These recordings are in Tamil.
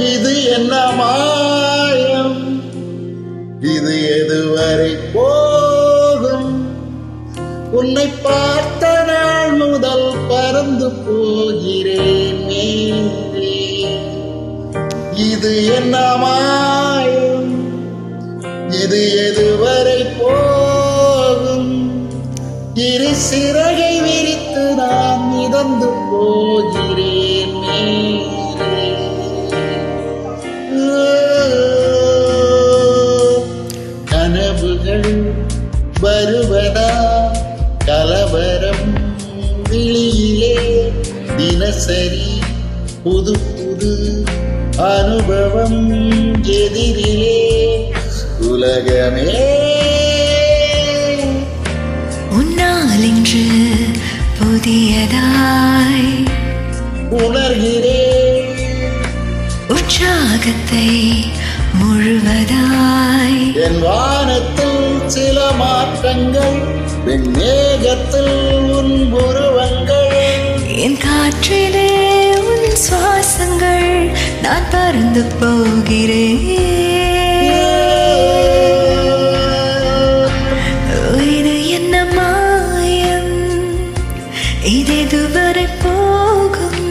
இது என்ன மாயம், இது எதுவரை போகும்? உன்னை பார்த்த நாள் முதல் பறந்து போகிறேன் மேலே. இது என்ன மாயம், இது எதுவரை போகும்? இரு சிறகை விரித்து நான் மிதந்து போகிறேன் மேலே. கனவுகள் வருவதா கலவரம் விழியிலே, தினசரி புது புது அனுபவம் எதிரிலே. உலகமே உன்னால் இன்று புதியதாய் உணர்கிறேன், உற்சாகத்தை முழுவதாய். என் வானத்தில் சில மாற்றங்கள், வெண்மேகத்தில் உன் உருவங்கள், என் காற்றிலே உன் சுவாசங்கள். நான் பறந்து போகிறேன். இது என்ன மாயம், இதெதுவரை போகும்?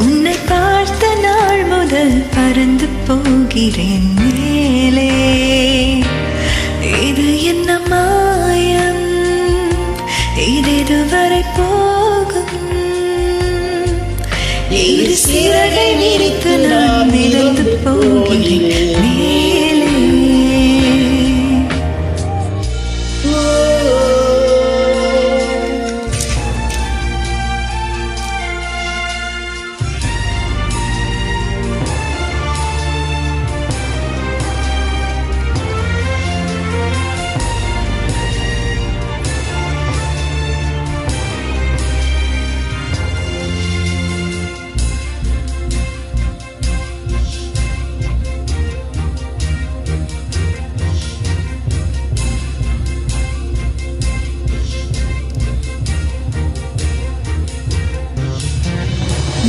உன்னை பார்த்த நாள் முதல் பறந்து போகிறேன் மேலே. இது என்ன மாயம், இதெதுவரை போகும்? இரு சிறகை விரித்து நான் மிதந்து போகிறேன் மேலே.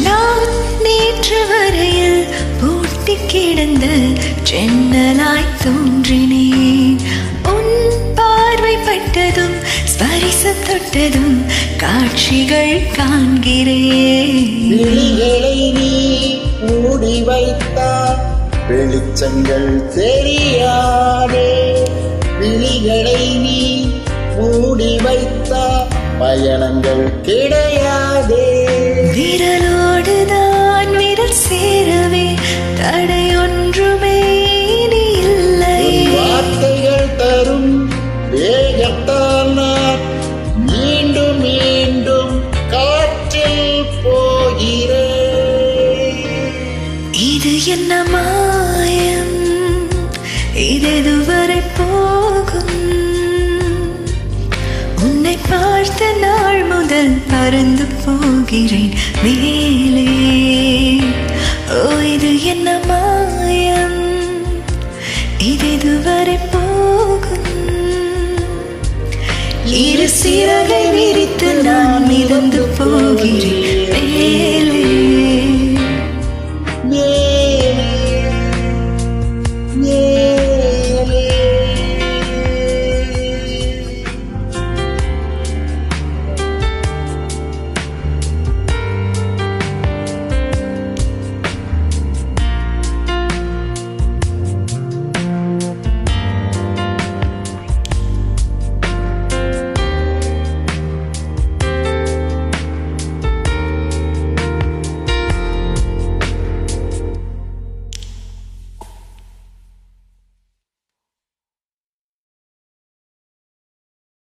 நான் நேற்று வரையில் பூட்டி கிடந்த சென்னலாய் தோன்றினேன். உன் பார்வை பட்டதும் ஸ்பரிசம் தொட்டதும் காட்சிகள் காண்கிறேன். விழிகளை நீ மூடி வைத்தால் வெளிச்சங்கள் தெரியாதே. விழிகளை நீ மூடி வைத்தால் பயணங்கள் கிடையாதே. விரலோடு தான் விரல் சேரவே தடை ஒன்றுமே நீ இல்லை. வார்த்தைகள் தரும் வேகத்தால் நான் மீண்டும் மீண்டும் காற்றில் போகிறேன். இது என்ன மாயம், இதெதுவரை போகும்? உன்னை பார்த்த நாள் முதல் பறந்து போகிறேன் மேலே. ஓ இது என்ன மாயம், இதெதுவரை போகும்? இரு சிறகை விரித்து நான் மிதந்து போகிறேன்